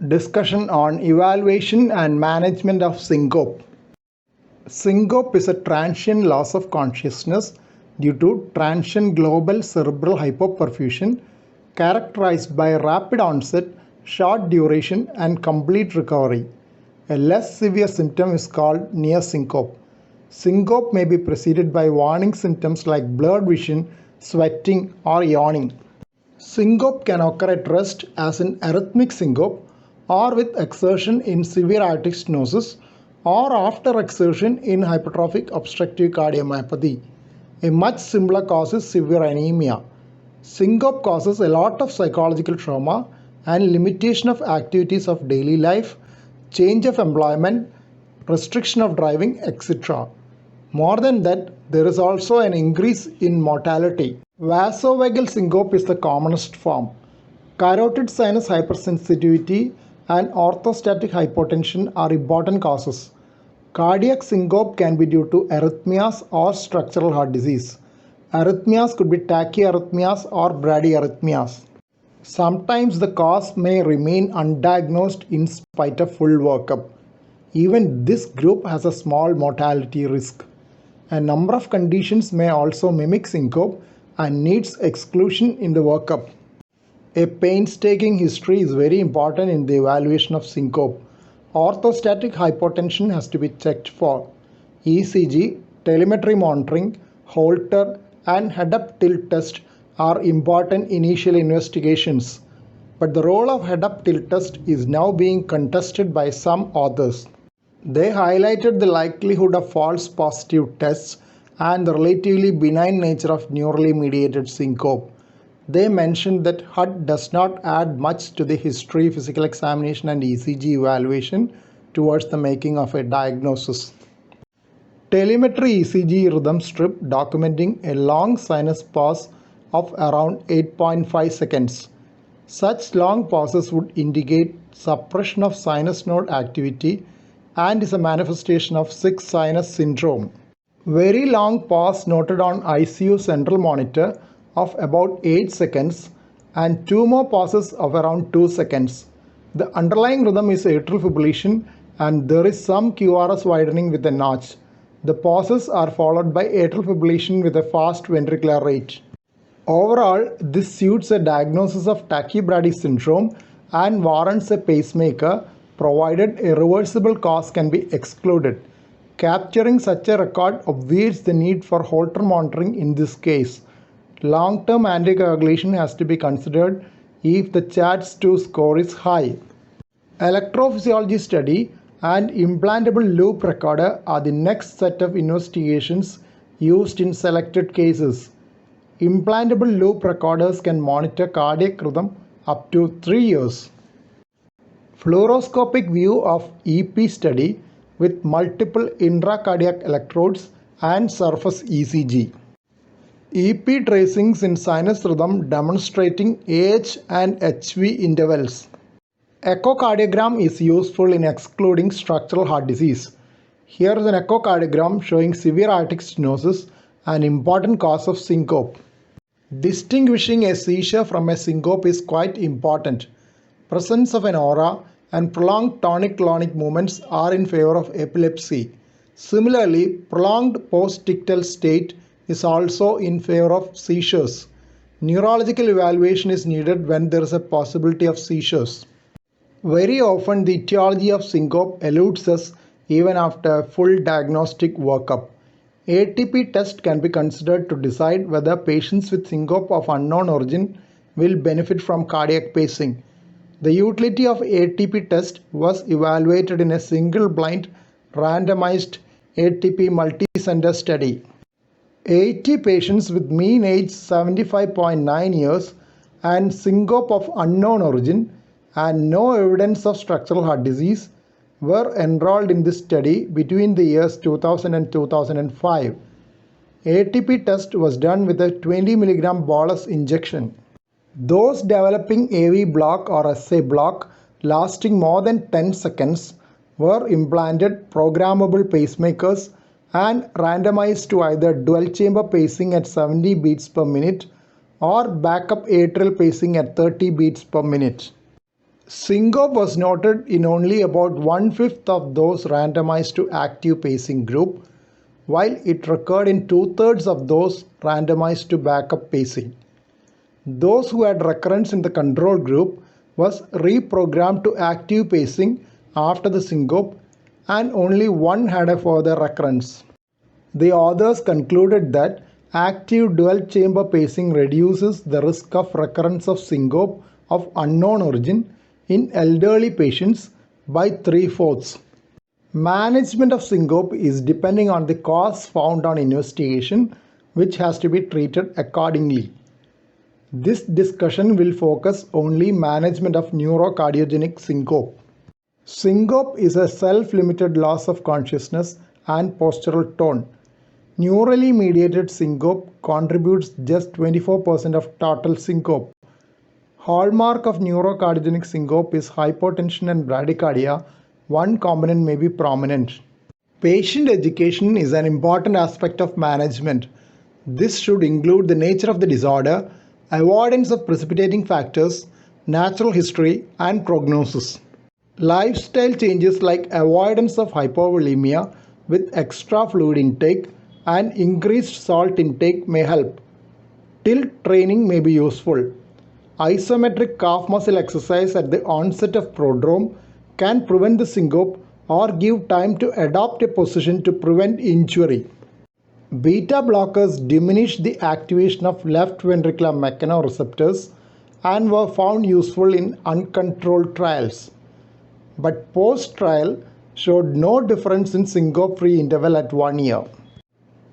Discussion on evaluation and management of syncope. Syncope is a transient loss of consciousness due to transient global cerebral hypoperfusion characterized by rapid onset, short duration, and complete recovery. A less severe symptom is called near syncope. Syncope may be preceded by warning symptoms like blurred vision, sweating, or yawning. Syncope can occur at rest as in arrhythmic syncope or with exertion in severe aortic stenosis or after exertion in hypertrophic obstructive cardiomyopathy. A much simpler cause is severe anemia. Syncope causes a lot of psychological trauma and limitation of activities of daily life, change of employment, restriction of driving, etc. More than that, there is also an increase in mortality. Vasovagal syncope is the commonest form. Carotid sinus hypersensitivity and orthostatic hypotension are important causes. Cardiac syncope can be due to arrhythmias or structural heart disease. Arrhythmias could be tachyarrhythmias or bradyarrhythmias. Sometimes the cause may remain undiagnosed in spite of full workup. Even this group has a small mortality risk. A number of conditions may also mimic syncope and needs exclusion in the workup. A painstaking history is very important in the evaluation of syncope. Orthostatic hypotension has to be checked for. ECG, telemetry monitoring, Holter, and head-up tilt test are important initial investigations. But the role of head-up tilt test is now being contested by some authors. They highlighted the likelihood of false positive tests and the relatively benign nature of neurally mediated syncope. They mentioned that HUD does not add much to the history, physical examination, and ECG evaluation towards the making of a diagnosis. Telemetry ECG rhythm strip documenting a long sinus pause of around 8.5 seconds. Such long pauses would indicate suppression of sinus node activity and is a manifestation of sick sinus syndrome. Very long pause noted on ICU central monitor of about 8 seconds and 2 more pauses of around 2 seconds. The underlying rhythm is atrial fibrillation and there is some QRS widening with a notch. The pauses are followed by atrial fibrillation with a fast ventricular rate. Overall, this suits a diagnosis of tachybrady syndrome and warrants a pacemaker provided a reversible cause can be excluded. Capturing such a record obviates the need for Holter monitoring in this case. Long-term anticoagulation has to be considered if the CHADS-2 score is high. Electrophysiology study and implantable loop recorder are the next set of investigations used in selected cases. Implantable loop recorders can monitor cardiac rhythm up to 3 years. Fluoroscopic view of EP study with multiple intracardiac electrodes and surface ECG. EP tracings in sinus rhythm demonstrating AH and HV intervals. Echocardiogram is useful in excluding structural heart disease. Here is an echocardiogram showing severe aortic stenosis, an important cause of syncope. Distinguishing a seizure from a syncope is quite important. Presence of an aura and prolonged tonic-clonic movements are in favor of epilepsy. Similarly, prolonged post-ictal state is also in favor of seizures. Neurological evaluation is needed when there is a possibility of seizures. Very often the etiology of syncope eludes us even after full diagnostic workup. ATP test can be considered to decide whether patients with syncope of unknown origin will benefit from cardiac pacing. The utility of ATP test was evaluated in a single-blind randomized ATP multi-center study. 80 patients with mean age 75.9 years and syncope of unknown origin and no evidence of structural heart disease were enrolled in this study between the years 2000 and 2005. ATP test was done with a 20 mg bolus injection. Those developing AV block or SA block lasting more than 10 seconds were implanted programmable pacemakers and randomized to either dual chamber pacing at 70 beats per minute or backup atrial pacing at 30 beats per minute. Syncope was noted in only about 1/5 of those randomized to active pacing group, while it occurred in 2/3 of those randomized to backup pacing. Those who had recurrence in the control group was reprogrammed to active pacing after the syncope, and only one had a further recurrence. The authors concluded that active dual chamber pacing reduces the risk of recurrence of syncope of unknown origin in elderly patients by 3/4. Management of syncope is depending on the cause found on investigation, which has to be treated accordingly. This discussion will focus only management of neurocardiogenic syncope. Syncope is a self-limited loss of consciousness and postural tone. Neurally mediated syncope contributes just 24% of total syncope. Hallmark of neurocardiogenic syncope is hypotension and bradycardia. One component may be prominent. Patient education is an important aspect of management. This should include the nature of the disorder, avoidance of precipitating factors, natural history, and prognosis. Lifestyle changes like avoidance of hypovolemia with extra fluid intake and increased salt intake may help. Tilt training may be useful. Isometric calf muscle exercise at the onset of prodrome can prevent the syncope or give time to adopt a position to prevent injury. Beta blockers diminish the activation of left ventricular mechanoreceptors and were found useful in uncontrolled trials, but post-trial showed no difference in syncope-free interval at 1 year.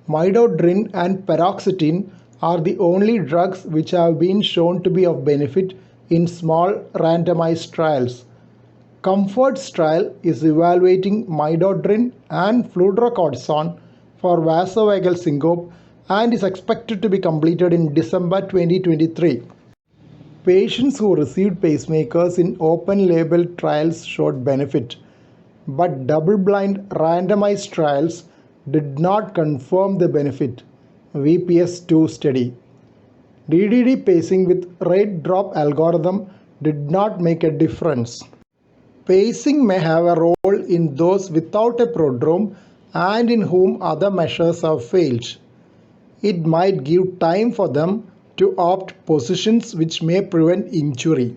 Midodrine and paroxetine are the only drugs which have been shown to be of benefit in small randomized trials. COMFORT's trial is evaluating midodrine and fludrocortisone for vasovagal syncope and is expected to be completed in December 2023. Patients who received pacemakers in open-label trials showed benefit, but double-blind randomized trials did not confirm the benefit. VPS-2 study. DDD pacing with rate drop algorithm did not make a difference. Pacing may have a role in those without a prodrome and in whom other measures have failed. It might give time for them to opt positions which may prevent injury.